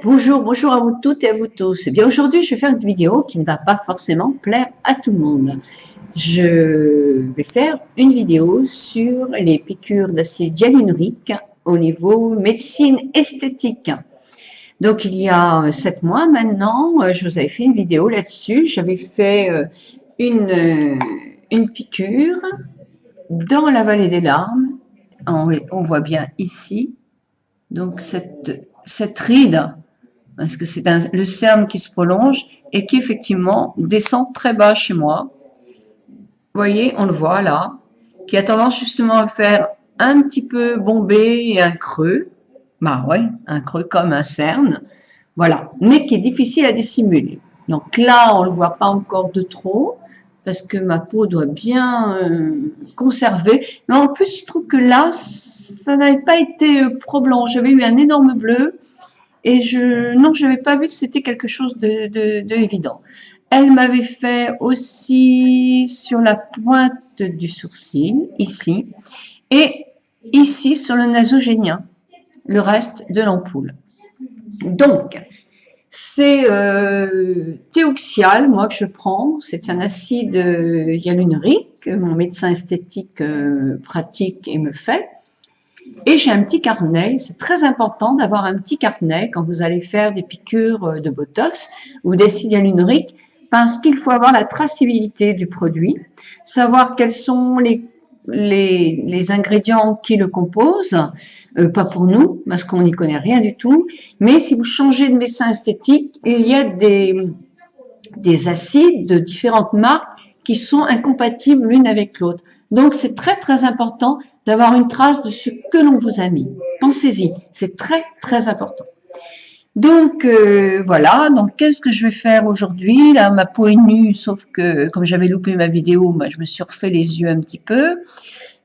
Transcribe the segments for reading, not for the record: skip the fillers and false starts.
Bonjour, bonjour à vous toutes et à vous tous. Eh bien, aujourd'hui, je vais faire une vidéo qui ne va pas forcément plaire à tout le monde. Je vais faire une vidéo sur les piqûres d'acide hyaluronique au niveau médecine esthétique. Donc, il y a 7 mois maintenant, je vous avais fait une vidéo là-dessus. J'avais fait une piqûre dans la vallée des larmes. On voit bien ici. Donc, cette ride, parce que c'est le cerne qui se prolonge et qui effectivement descend très bas chez moi. Vous voyez, on le voit là, qui a tendance justement à faire un petit peu bombé et un creux. Bah ouais, un creux comme un cerne. Voilà, mais qui est difficile à dissimuler. Donc là, on ne le voit pas encore de trop, parce que ma peau doit bien conserver. Mais en plus, je trouve que là, ça n'avait pas été probant. J'avais eu un énorme bleu. Et non, je n'avais pas vu que c'était quelque chose de évident. Elle m'avait fait aussi sur la pointe du sourcil, ici, et ici sur le nasogénien, le reste de l'ampoule. Donc, c'est Théoxial, moi, que je prends. C'est un acide hyaluronique que mon médecin esthétique pratique et me fait. Et j'ai un petit carnet, c'est très important d'avoir un petit carnet quand vous allez faire des piqûres de Botox ou d'acide hyaluronique, parce qu'il faut avoir la traçabilité du produit, savoir quels sont les ingrédients qui le composent, pas pour nous, parce qu'on n'y connaît rien du tout, mais si vous changez de médecin esthétique, il y a des acides de différentes marques qui sont incompatibles l'une avec l'autre. Donc, c'est très, très important d'avoir une trace de ce que l'on vous a mis. Pensez-y, c'est très, très important. Donc, voilà. Donc, qu'est-ce que je vais faire aujourd'hui? Là, ma peau est nue, sauf que, comme j'avais loupé ma vidéo, bah, je me suis refait les yeux un petit peu.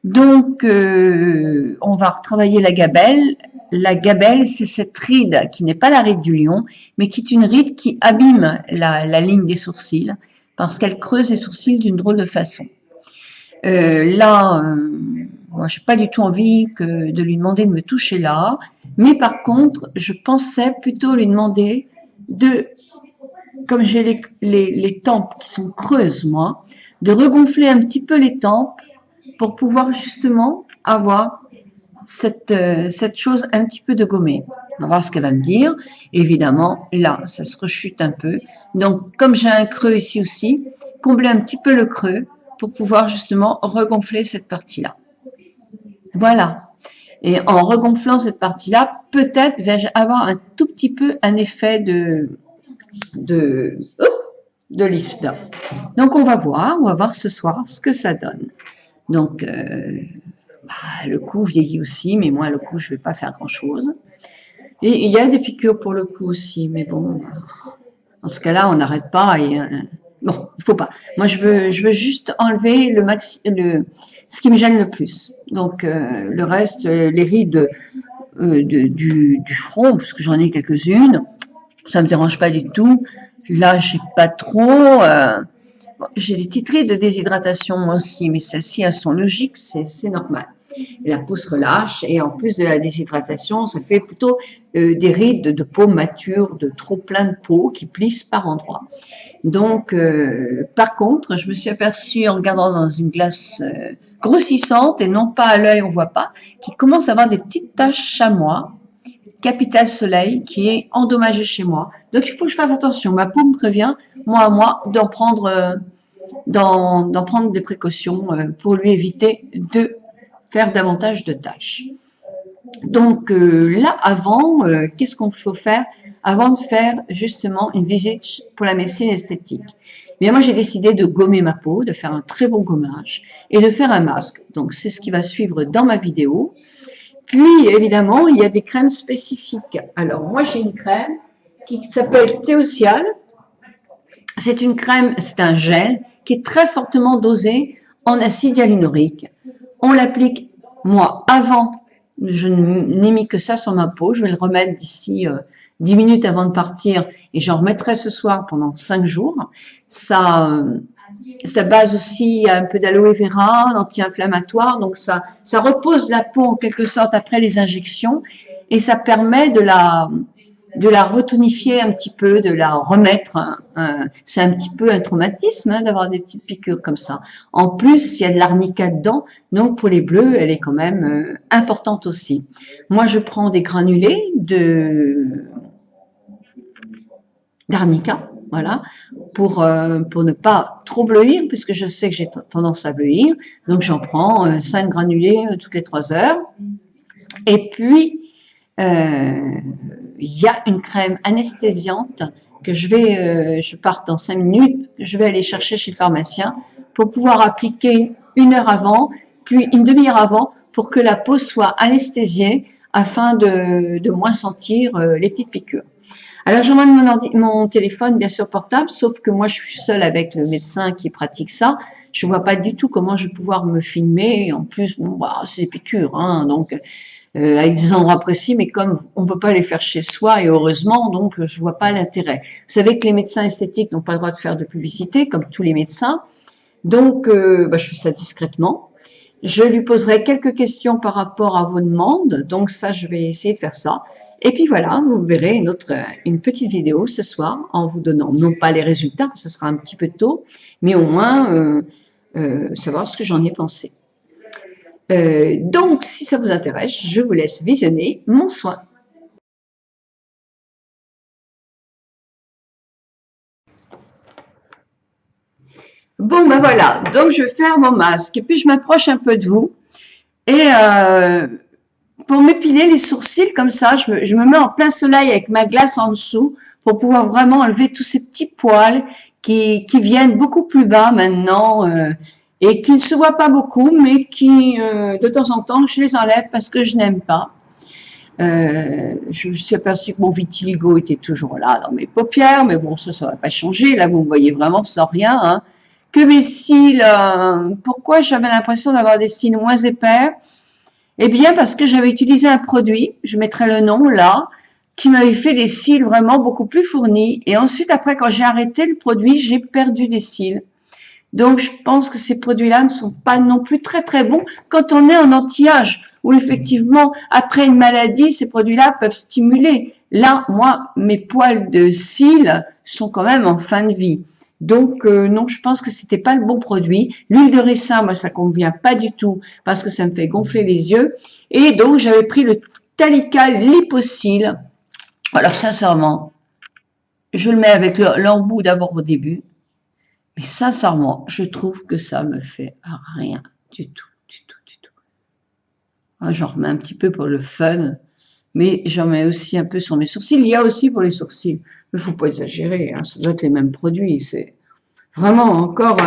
Donc, on va retravailler la gabelle. La gabelle, c'est cette ride qui n'est pas la ride du lion, mais qui est une ride qui abîme la ligne des sourcils, parce qu'elle creuse les sourcils d'une drôle de façon. Moi, je n'ai pas du tout envie de lui demander de me toucher là, mais par contre, je pensais plutôt lui demander comme j'ai les tempes qui sont creuses, moi, de regonfler un petit peu les tempes pour pouvoir justement avoir cette chose un petit peu de gommée. On va voir ce qu'elle va me dire. Évidemment, là, ça se rechute un peu. Donc, comme j'ai un creux ici aussi, combler un petit peu le creux pour pouvoir justement regonfler cette partie-là. Voilà. Et en regonflant cette partie-là, peut-être vais-je avoir un tout petit peu un effet de lift. Donc, on va voir ce soir ce que ça donne. Donc, le cou vieillit aussi, mais moi, le cou, je ne vais pas faire grand-chose. Et il y a des piqûres pour le cou aussi, mais bon, dans ce cas-là, on n'arrête pas. Bon, il ne faut pas. Moi, je veux juste enlever ce qui me gêne le plus. Donc, le reste, les rides du front, parce que j'en ai quelques-unes, ça ne me dérange pas du tout. Là, j'ai pas trop. J'ai des petites rides de déshydratation moi aussi, mais celles-ci, elles sont logiques, c'est normal. La peau se relâche et en plus de la déshydratation, ça fait plutôt des rides de peau mature, de trop plein de peau qui plissent par endroits. Donc, par contre, je me suis aperçue en regardant dans une glace grossissante et non pas à l'œil, on voit pas, qui commence à avoir des petites taches chamois, capital soleil, qui est endommagé chez moi. Donc, il faut que je fasse attention. Ma peau me prévient, moi à moi, d'en prendre des précautions pour lui éviter de faire davantage de tâches. Donc là, avant, qu'est-ce qu'on faut faire avant de faire justement une visite pour la médecine esthétique? Bien, moi, j'ai décidé de gommer ma peau, de faire un très bon gommage et de faire un masque. Donc, c'est ce qui va suivre dans ma vidéo. Puis, évidemment, il y a des crèmes spécifiques. Alors, moi, j'ai une crème qui s'appelle Théoxial. C'est une crème, c'est un gel qui est très fortement dosé en acide hyaluronique. On l'applique, moi, avant, je n'ai mis que ça sur ma peau. Je vais le remettre d'ici 10 minutes avant de partir et j'en remettrai ce soir pendant 5 jours. Ça base aussi un peu d'aloe vera, anti-inflammatoire. Donc, ça repose la peau en quelque sorte après les injections et ça permet de de la retonifier un petit peu, de la remettre. C'est un petit peu un traumatisme hein, d'avoir des petites piqûres comme ça. En plus, il y a de l'arnica dedans, donc pour les bleus, elle est quand même importante aussi. Moi, je prends des granulés d'arnica, voilà, pour ne pas trop bleuir, puisque je sais que j'ai tendance à bleuir. Donc, j'en prends 5 granulés toutes les 3 heures. Et puis, il y a une crème anesthésiante que je pars dans 5 minutes, je vais aller chercher chez le pharmacien pour pouvoir appliquer 1 heure avant, puis une demi-heure avant, pour que la peau soit anesthésiée afin de moins sentir les petites piqûres. Alors, j'emmène mon téléphone, bien sûr, portable, sauf que moi, je suis seule avec le médecin qui pratique ça. Je vois pas du tout comment je vais pouvoir me filmer. En plus, bon, bah, c'est des piqûres, hein, donc avec des endroits précis, mais comme on peut pas les faire chez soi, et heureusement, donc je vois pas l'intérêt. Vous savez que les médecins esthétiques n'ont pas le droit de faire de publicité, comme tous les médecins. Donc, bah, je fais ça discrètement. Je lui poserai quelques questions par rapport à vos demandes, donc ça, je vais essayer de faire ça. Et puis voilà, vous verrez une petite vidéo ce soir en vous donnant, non pas les résultats, ce sera un petit peu tôt, mais au moins savoir ce que j'en ai pensé. Donc, si ça vous intéresse, je vous laisse visionner mon soin. Bon, ben voilà, donc je vais faire mon masque et puis je m'approche un peu de vous et pour m'épiler les sourcils comme ça, je me mets en plein soleil avec ma glace en dessous pour pouvoir vraiment enlever tous ces petits poils qui viennent beaucoup plus bas maintenant et qui ne se voient pas beaucoup, mais qui de temps en temps, je les enlève parce que je n'aime pas. Je me suis aperçue que mon vitiligo était toujours là dans mes paupières, mais bon, ça va pas changer. Là, vous me voyez vraiment sans rien. Hein. Que mes cils, pourquoi j'avais l'impression d'avoir des cils moins épais? Eh bien, parce que j'avais utilisé un produit, je mettrai le nom là, qui m'avait fait des cils vraiment beaucoup plus fournis. Et ensuite, après, quand j'ai arrêté le produit, j'ai perdu des cils. Donc, je pense que ces produits-là ne sont pas non plus très très bons quand on est en anti-âge, où effectivement, après une maladie, ces produits-là peuvent stimuler. Là, moi, mes poils de cils sont quand même en fin de vie. Donc, non, je pense que c'était pas le bon produit. L'huile de ricin, moi, ça convient pas du tout parce que ça me fait gonfler les yeux. Et donc, j'avais pris le Talika Liposil. Alors, sincèrement, je le mets avec l'embout d'abord au début. Mais sincèrement, je trouve que ça me fait rien du tout, du tout, du tout. J'en remets un petit peu pour le fun, mais j'en mets aussi un peu sur mes sourcils. Il y a aussi pour les sourcils, mais il ne faut pas exagérer, hein, ça doit être les mêmes produits. C'est vraiment encore,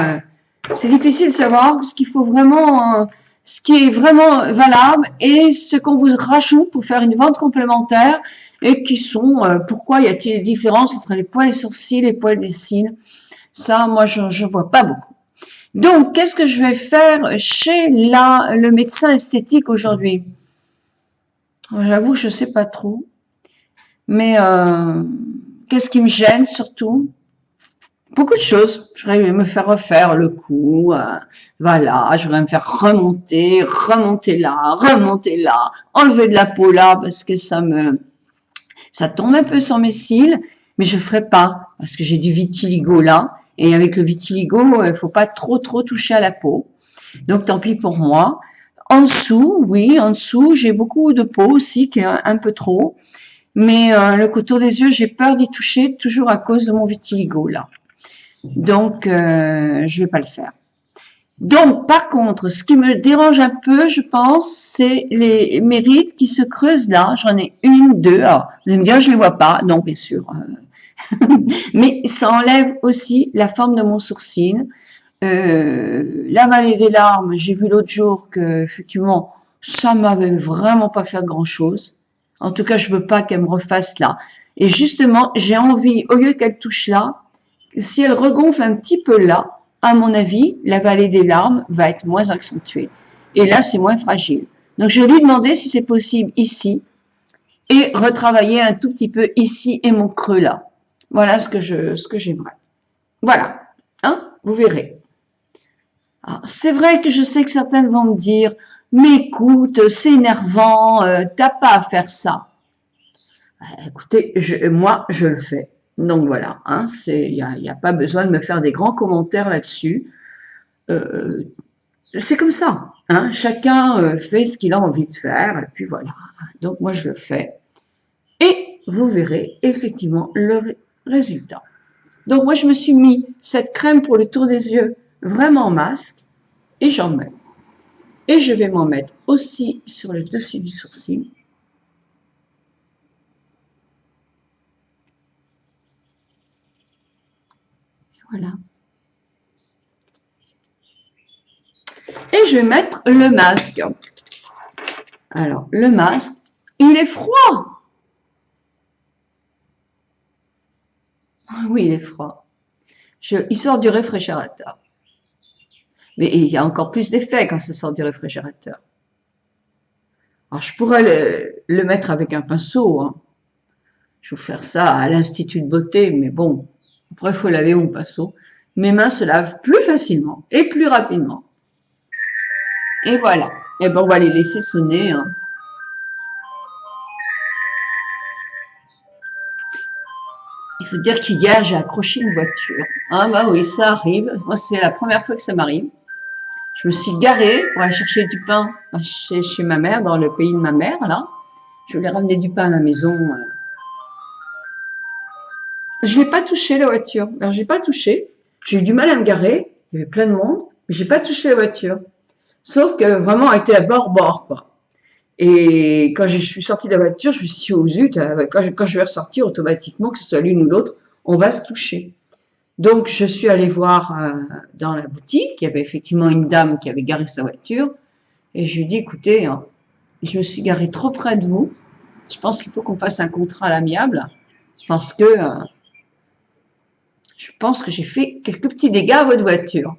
c'est difficile de savoir ce qu'il faut vraiment, ce qui est vraiment valable et ce qu'on vous rajoute pour faire une vente complémentaire et qui sont, pourquoi y a-t-il des différences entre les poils des sourcils et les poils des cils? Ça, moi, je vois pas beaucoup. Donc, qu'est-ce que je vais faire chez le médecin esthétique aujourd'hui? J'avoue, je sais pas trop. Mais qu'est-ce qui me gêne surtout? Beaucoup de choses. Je voudrais me faire refaire le cou. Voilà, je voudrais me faire remonter là, enlever de la peau là, parce que ça tombe un peu sur mes cils, mais je ferai pas, parce que j'ai du vitiligo là. Et avec le vitiligo, il faut pas trop toucher à la peau. Donc, tant pis pour moi. En dessous, oui, en dessous, j'ai beaucoup de peau aussi, qui est un peu trop. Mais le contour des yeux, j'ai peur d'y toucher, toujours à cause de mon vitiligo, là. Donc, je vais pas le faire. Donc, par contre, ce qui me dérange un peu, je pense, c'est mes rides qui se creusent là. J'en ai une, deux. Alors, vous allez me dire, je les vois pas. Non, bien sûr. Mais ça enlève aussi la forme de mon sourcil. La vallée des larmes, j'ai vu l'autre jour que effectivement ça m'avait vraiment pas fait grand chose. En tout cas, je veux pas qu'elle me refasse là. Et justement, j'ai envie, au lieu qu'elle touche là, si elle regonfle un petit peu là, à mon avis, la vallée des larmes va être moins accentuée. Et là, c'est moins fragile. Donc, je vais lui demander si c'est possible ici et retravailler un tout petit peu ici et mon creux là. Voilà ce que j'aimerais. Voilà, hein, vous verrez. C'est vrai que je sais que certaines vont me dire, mais écoute, c'est énervant, t'as pas à faire ça. Écoutez, moi, je le fais. Donc voilà, hein, il y a pas besoin de me faire des grands commentaires là-dessus. Euh, c'est comme ça, hein, chacun fait ce qu'il a envie de faire, et puis voilà. Donc moi, je le fais. Et vous verrez effectivement le résultat. Donc moi, je me suis mis cette crème pour le tour des yeux vraiment en masque, et j'en mets. Et je vais m'en mettre aussi sur le dessus du sourcil. Voilà. Et je vais mettre le masque. Alors, le masque, il est froid. Oui, il est froid. Il sort du réfrigérateur. Mais il y a encore plus d'effet quand ça sort du réfrigérateur. Alors, je pourrais le mettre avec un pinceau, hein. Je vais vous faire ça à l'Institut de beauté, mais bon, après, il faut laver mon pinceau. Mes mains se lavent plus facilement et plus rapidement. Et voilà. Et ben, on va les laisser sonner, hein. Il faut dire qu'hier, j'ai accroché une voiture. Ah bah oui, ça arrive. Moi, c'est la première fois que ça m'arrive. Je me suis garée pour aller chercher du pain chez ma mère, dans le pays de ma mère, là. Je voulais ramener du pain à la maison. Je l'ai pas touché, la voiture. Alors, j'ai pas touché. J'ai eu du mal à me garer. Il y avait plein de monde. Mais j'ai pas touché la voiture. Sauf que vraiment, elle était à bord, quoi. Et quand je suis sortie de la voiture, je me suis dit, oh zut, quand je vais ressortir automatiquement, que ce soit l'une ou l'autre, on va se toucher. Donc, je suis allée voir dans la boutique, il y avait effectivement une dame qui avait garé sa voiture, et je lui ai dit, écoutez, hein, je me suis garée trop près de vous, je pense qu'il faut qu'on fasse un contrat à l'amiable, parce que je pense que j'ai fait quelques petits dégâts à votre voiture.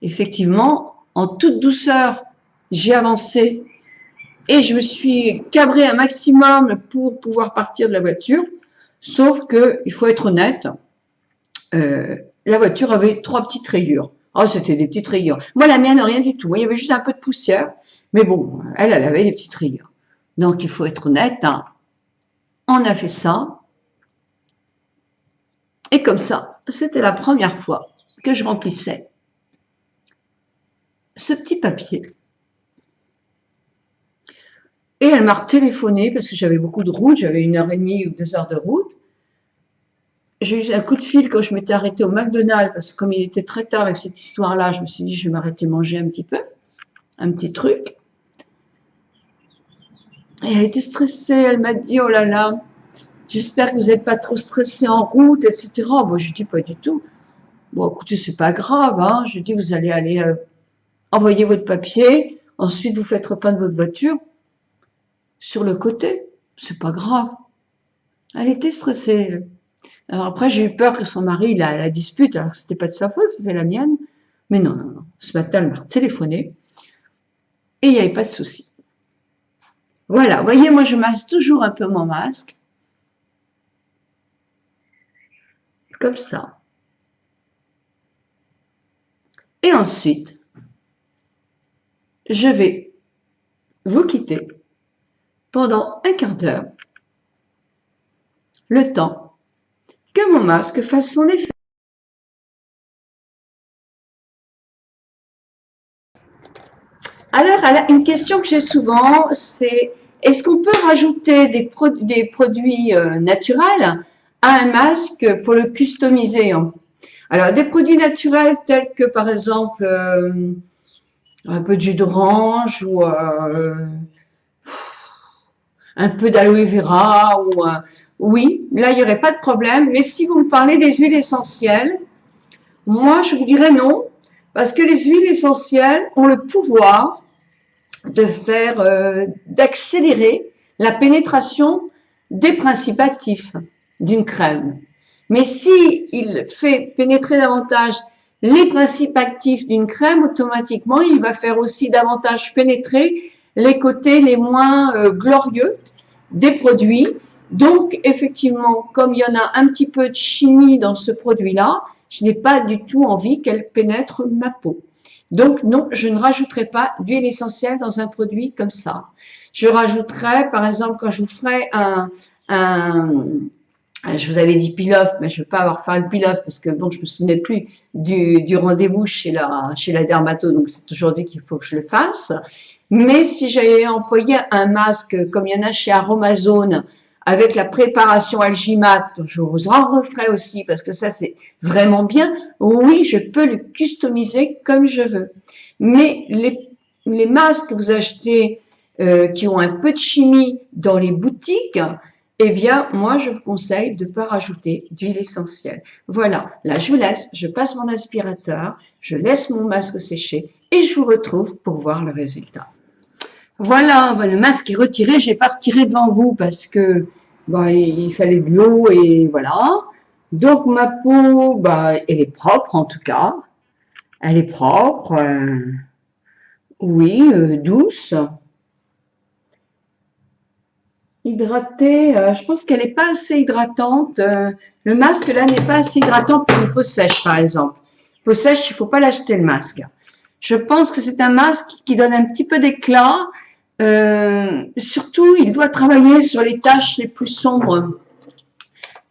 Effectivement, en toute douceur, j'ai avancé et je me suis cabré un maximum pour pouvoir partir de la voiture, sauf que, il faut être honnête, la voiture avait 3 petites rayures. Oh, c'était des petites rayures. Moi, la mienne, rien du tout. Il y avait juste un peu de poussière, mais bon, elle avait des petites rayures. Donc, il faut être honnête, hein. On a fait ça, et comme ça, c'était la première fois que je remplissais ce petit papier. Et elle m'a téléphoné parce que j'avais beaucoup de route, j'avais 1h30 ou 2 heures de route. J'ai eu un coup de fil quand je m'étais arrêtée au McDonald's parce que comme il était très tard avec cette histoire-là, je me suis dit je vais m'arrêter manger un petit peu, un petit truc. Et elle était stressée, elle m'a dit oh là là, j'espère que vous n'êtes pas trop stressée en route, etc. Bon, je dis pas du tout. Bon, écoutez, c'est pas grave, hein. Je dis vous allez aller envoyer votre papier, ensuite vous faites repeindre votre voiture sur le côté, c'est pas grave. Elle était stressée. Alors après, j'ai eu peur que son mari la dispute, alors que c'était pas de sa faute, c'était la mienne. Mais non, non, non. Ce matin, elle m'a téléphoné et il n'y avait pas de souci. Voilà, vous voyez, moi je masse toujours un peu mon masque. Comme ça. Et ensuite, je vais vous quitter pendant un quart d'heure. Le temps que mon masque fasse son effet. Alors, une question que j'ai souvent, c'est est-ce qu'on peut rajouter des produits naturels à un masque pour le customiser? Alors, des produits naturels tels que, par exemple, un peu de jus d'orange ou un peu d'aloe vera, oui, là, il n'y aurait pas de problème. Mais si vous me parlez des huiles essentielles, moi, je vous dirais non, parce que les huiles essentielles ont le pouvoir de faire, d'accélérer la pénétration des principes actifs d'une crème. Mais si il fait pénétrer davantage les principes actifs d'une crème, automatiquement, il va faire aussi davantage pénétrer les côtés les moins glorieux des produits. Donc, effectivement, comme il y en a un petit peu de chimie dans ce produit-là, je n'ai pas du tout envie qu'elle pénètre ma peau. Donc, non, je ne rajouterai pas d'huile essentielle dans un produit comme ça. Je rajouterai, par exemple, quand je vous ferai je vous avais dit peel-off, mais je ne vais pas avoir fait le peel-off parce que bon, je me souvenais plus du rendez-vous chez la dermato, donc c'est aujourd'hui qu'il faut que je le fasse. Mais si j'avais employé un masque comme il y en a chez Aromazone avec la préparation Algimat, je vous en referai aussi parce que ça c'est vraiment bien. Oui, je peux le customiser comme je veux. Mais les masques que vous achetez qui ont un peu de chimie dans les boutiques, eh bien, moi, je vous conseille de ne pas rajouter d'huile essentielle. Voilà, là, je vous laisse, je passe mon aspirateur, je laisse mon masque sécher et je vous retrouve pour voir le résultat. Voilà, le masque est retiré, je n'ai pas retiré devant vous parce que il fallait de l'eau et voilà. Donc, ma peau, elle est propre en tout cas. Elle est propre, oui, douce. Hydratée, je pense qu'elle n'est pas assez hydratante. Le masque là n'est pas assez hydratant pour une peau sèche par exemple. Peau sèche, il ne faut pas l'acheter le masque. Je pense que c'est un masque qui donne un petit peu d'éclat. Surtout, il doit travailler sur les taches les plus sombres,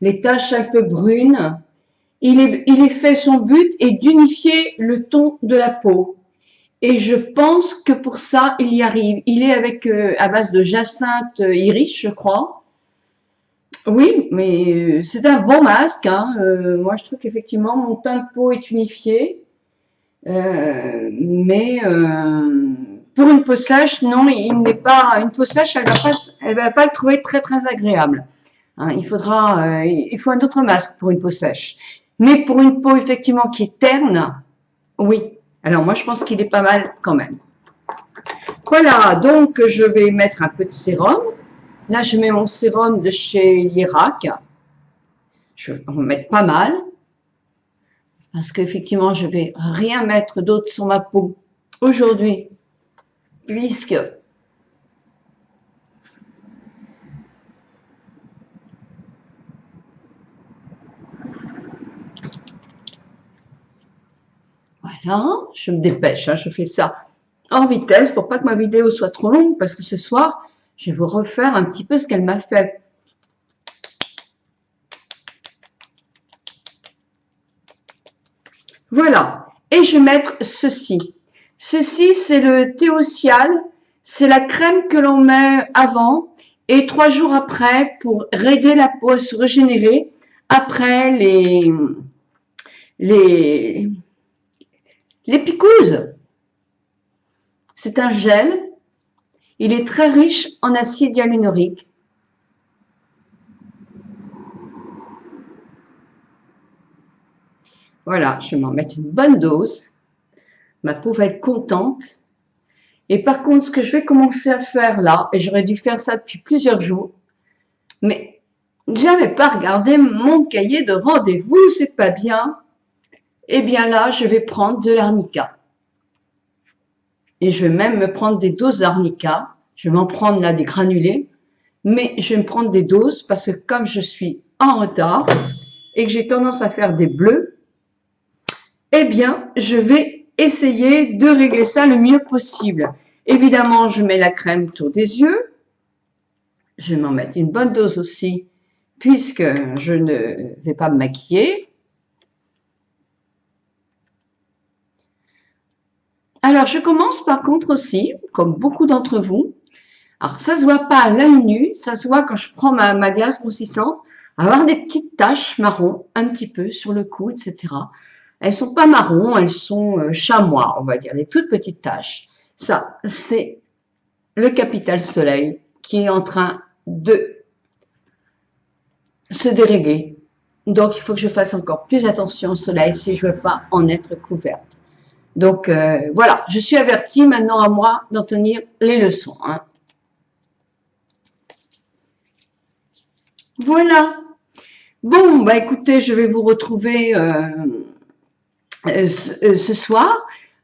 les taches un peu brunes. Il est fait, son but est d'unifier le ton de la peau. Et je pense que pour ça, il y arrive. Il est avec à base de jacinthe iris, je crois. Oui, mais c'est un bon masque. Hein. Moi, je trouve qu'effectivement, mon teint de peau est unifié. Mais pour une peau sèche, non, il n'est pas. Une peau sèche, elle va pas le trouver très très agréable. Hein, il faut un autre masque pour une peau sèche. Mais pour une peau effectivement qui est terne, oui. Alors moi, je pense qu'il est pas mal quand même. Voilà, donc je vais mettre un peu de sérum. Là, je mets mon sérum de chez Lierac. Je vais en mettre pas mal. Parce qu'effectivement, je vais rien mettre d'autre sur ma peau aujourd'hui. Puisque voilà, je me dépêche, hein, je fais ça en vitesse pour pas que ma vidéo soit trop longue parce que ce soir, je vais vous refaire un petit peu ce qu'elle m'a fait. Voilà, et je vais mettre ceci. Ceci, c'est le Théocial, c'est la crème que l'on met avant et 3 jours après pour aider la peau à se régénérer après les picouzes. C'est un gel. Il est très riche en acide hyaluronique. Voilà, je vais m'en mettre une bonne dose. Ma peau va être contente. Et par contre, ce que je vais commencer à faire là, et j'aurais dû faire ça depuis plusieurs jours, mais j'avais pas regardé mon cahier de rendez-vous, c'est pas bien. Eh bien là, je vais prendre de l'arnica. Et je vais même me prendre des doses d'arnica. Je vais m'en prendre là des granulés. Mais je vais me prendre des doses parce que comme je suis en retard et que j'ai tendance à faire des bleus, eh bien, je vais essayer de régler ça le mieux possible. Évidemment, je mets la crème autour des yeux. Je vais m'en mettre une bonne dose aussi puisque je ne vais pas me maquiller. Alors, je commence par contre aussi, comme beaucoup d'entre vous, alors ça se voit pas à l'œil nu, ça se voit quand je prends ma glace grossissante, avoir des petites taches marron, un petit peu sur le cou, etc. Elles sont pas marron, elles sont chamois, on va dire, des toutes petites taches. Ça, c'est le capital soleil qui est en train de se dérégler. Donc, il faut que je fasse encore plus attention au soleil si je veux pas en être couverte. Donc, voilà, je suis avertie maintenant à moi d'en tenir les leçons. Hein. Voilà. Bon, bah écoutez, je vais vous retrouver ce soir.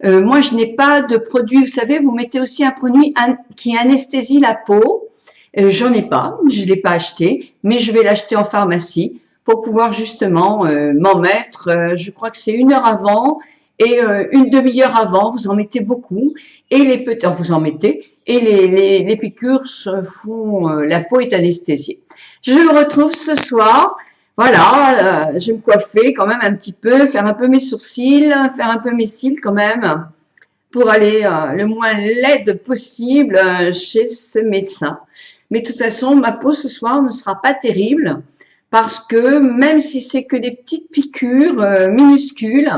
Moi, je n'ai pas de produit, vous savez, vous mettez aussi un produit qui anesthésie la peau. J'en ai pas, je ne l'ai pas acheté, mais je vais l'acheter en pharmacie pour pouvoir justement m'en mettre, je crois que c'est 1 heure avant et une demi-heure avant, vous en mettez beaucoup et les petits, vous en mettez et les piqûres se font, la peau est anesthésiée. Je me retrouve ce soir. Voilà, je vais me coiffer quand même un petit peu, faire un peu mes sourcils, faire un peu mes cils quand même, pour aller le moins laide possible chez ce médecin. Mais de toute façon, ma peau ce soir ne sera pas terrible parce que même si c'est que des petites piqûres minuscules,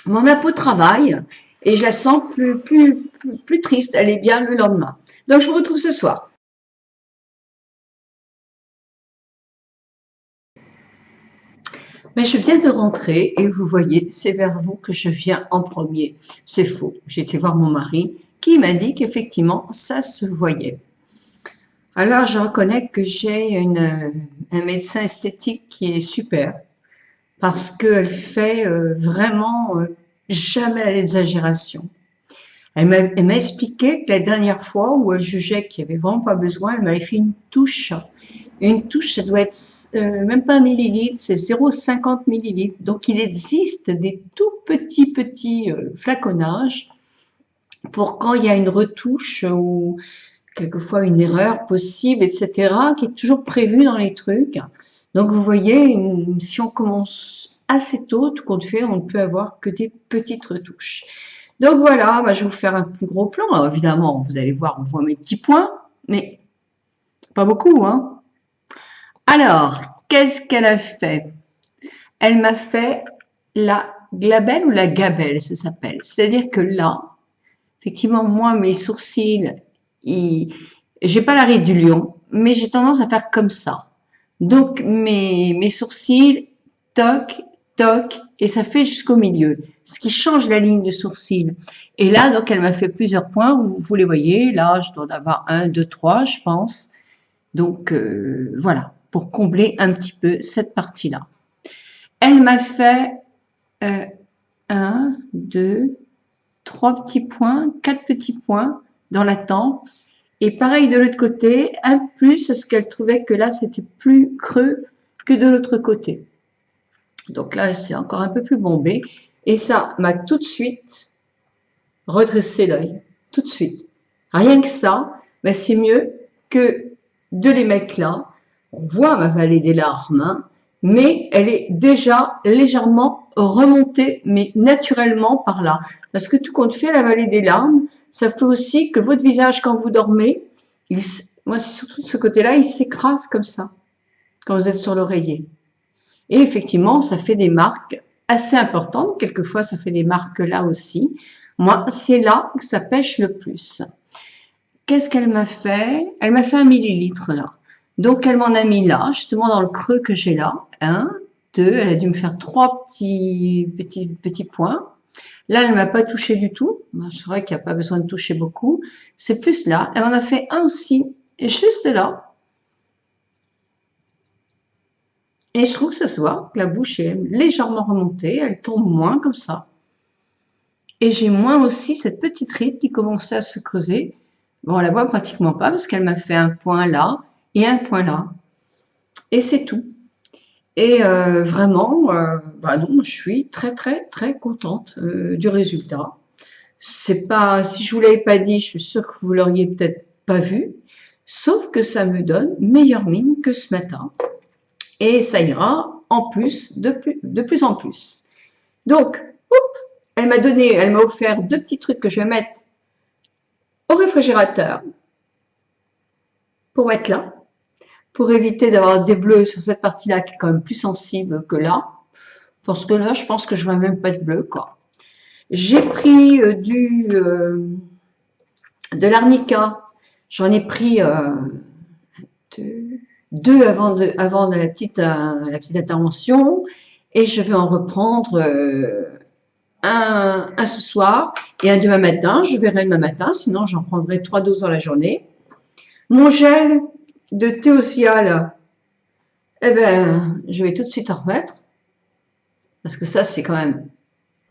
moi, ma peau travaille et je la sens plus triste. Elle est bien le lendemain. Donc, je vous retrouve ce soir. Mais je viens de rentrer et vous voyez, c'est vers vous que je viens en premier. C'est faux. J'ai été voir mon mari qui m'a dit qu'effectivement, ça se voyait. Alors, je reconnais que j'ai un médecin esthétique qui est super parce qu'elle fait vraiment jamais à l'exagération. Elle m'a expliqué que la dernière fois où elle jugeait qu'il n'y avait vraiment pas besoin, elle m'avait fait une touche. Une touche, ça doit être même pas un millilitre, c'est 0,50 millilitres. Donc, il existe des tout petits flaconnages pour quand il y a une retouche ou quelquefois une erreur possible, etc., qui est toujours prévue dans les trucs. Donc, vous voyez, si on commence assez tôt, tout compte fait, on ne peut avoir que des petites retouches. Donc voilà, bah, je vais vous faire un plus gros plan. Alors, évidemment, vous allez voir, on voit mes petits points, mais pas beaucoup, hein. Alors, qu'est-ce qu'elle a fait? Elle m'a fait la glabelle ou la gabelle, ça s'appelle. C'est-à-dire que là, effectivement, moi, mes sourcils, j'ai pas la ride du lion, mais j'ai tendance à faire comme ça. Donc, mes sourcils, toc, toc, et ça fait jusqu'au milieu, ce qui change la ligne de sourcil. Et là, donc, elle m'a fait plusieurs points, vous les voyez, là, je dois en avoir un, deux, trois, je pense. Donc, voilà, pour combler un petit peu cette partie-là. Elle m'a fait un, deux, trois petits points, quatre petits points dans la tempe. Et pareil de l'autre côté, un plus parce qu'elle trouvait que là, c'était plus creux que de l'autre côté. Donc là, c'est encore un peu plus bombé. Et ça m'a tout de suite redressé l'œil. Tout de suite. Rien que ça, mais c'est mieux que de les mettre là. On voit ma vallée des larmes, hein, mais elle est déjà légèrement remontée, mais naturellement par là. Parce que tout compte fait, la vallée des larmes, ça fait aussi que votre visage, quand vous dormez, moi, c'est surtout de ce côté-là, il s'écrase comme ça, quand vous êtes sur l'oreiller. Et effectivement, ça fait des marques assez importantes. Quelquefois, ça fait des marques là aussi. Moi, c'est là que ça pêche le plus. Qu'est-ce qu'elle m'a fait? Elle m'a fait 1 millilitre là. Donc, elle m'en a mis là, justement dans le creux que j'ai là. 1, 2, elle a dû me faire 3 petits points. Là, elle ne m'a pas touché du tout. C'est vrai qu'il n'y a pas besoin de toucher beaucoup. C'est plus là. Elle m'en a fait un aussi, et juste là. Et je trouve que ça se voit, que la bouche est légèrement remontée, elle tombe moins comme ça. Et j'ai moins aussi cette petite ride qui commençait à se creuser. Bon, on la voit pratiquement pas parce qu'elle m'a fait un point là et un point là. Et c'est tout. Et vraiment, bah non, je suis très contente du résultat. C'est pas, si je vous l'avais pas dit, je suis sûre que vous l'auriez peut-être pas vu. Sauf que ça me donne meilleure mine que ce matin. Et ça ira en plus, de plus en plus. Donc, elle m'a offert 2 petits trucs que je vais mettre au réfrigérateur pour mettre là, pour éviter d'avoir des bleus sur cette partie-là qui est quand même plus sensible que là. Parce que là, je pense que je ne vois même pas de bleu, quoi. J'ai pris de l'arnica. J'en ai pris deux avant la petite intervention. Et je vais en reprendre un ce soir et un demain matin. Je verrai demain matin, sinon j'en prendrai 3 doses dans la journée. Mon gel de Théocyal, eh ben, je vais tout de suite en remettre. Parce que ça, c'est quand même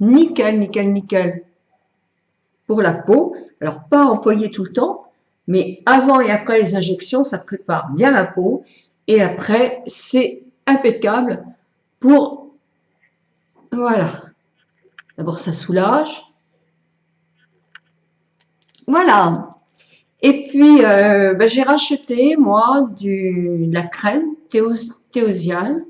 nickel pour la peau. Alors, pas employé tout le temps, mais avant et après les injections, ça prépare bien la peau. Et après, c'est impeccable pour... Voilà. D'abord, ça soulage. Voilà. Et puis, j'ai racheté, moi, de la crème théosiale,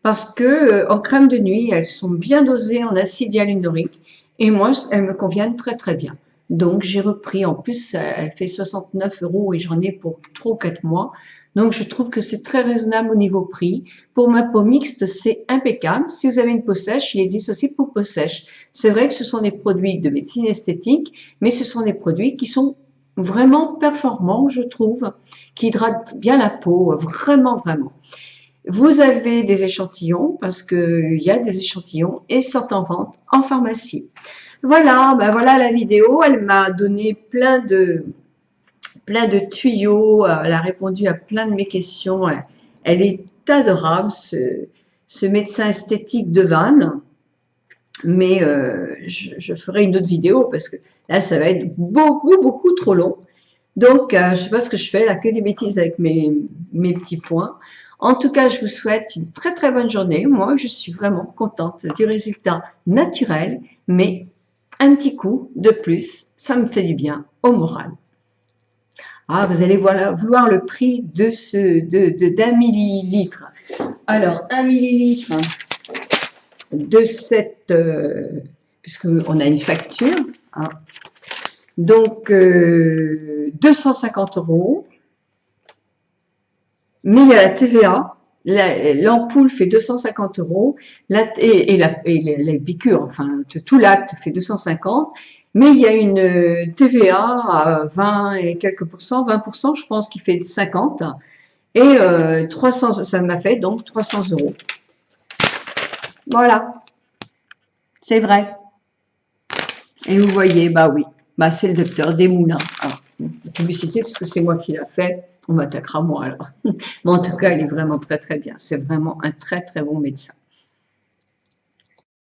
parce que en crème de nuit, elles sont bien dosées en acide hyaluronique et moi, elles me conviennent très très bien. Donc, j'ai repris. En plus, elle fait 69 € et j'en ai pour 3 ou 4 mois. Donc, je trouve que c'est très raisonnable au niveau prix. Pour ma peau mixte, c'est impeccable. Si vous avez une peau sèche, il existe aussi pour peau sèche. C'est vrai que ce sont des produits de médecine esthétique, mais ce sont des produits qui sont vraiment performants, je trouve, qui hydratent bien la peau, vraiment, vraiment. Vous avez des échantillons, parce qu'il y a des échantillons, et sortent en vente en pharmacie. Voilà, voilà la vidéo. Elle m'a donné plein de tuyaux. Elle a répondu à plein de mes questions. Elle est adorable, ce médecin esthétique de Vannes. Mais je ferai une autre vidéo parce que là, ça va être beaucoup trop long. Donc, je ne sais pas ce que je fais, là, que des bêtises avec mes petits points. En tout cas, je vous souhaite une très très bonne journée. Moi, je suis vraiment contente du résultat naturel, mais un petit coup de plus, ça me fait du bien au moral. Ah, vous allez vouloir le prix d'un millilitre. Alors, 1 millilitre de cette, puisqu'on a une facture, hein. Donc 250 €, mais il y a la TVA, l'ampoule fait 250 €, et la piqûre, enfin tout l'acte fait 250, mais il y a une TVA à 20 et quelques pourcents, 20% je pense qui fait 50, et 300, ça m'a fait donc 300 €. Voilà, c'est vrai. Et vous voyez, bah oui, bah c'est le docteur Desmoulins. Alors, publicité, parce que c'est moi qui l'a fait, on m'attaquera moi alors. Mais en tout cas, il est vraiment très très bien. C'est vraiment un très très bon médecin.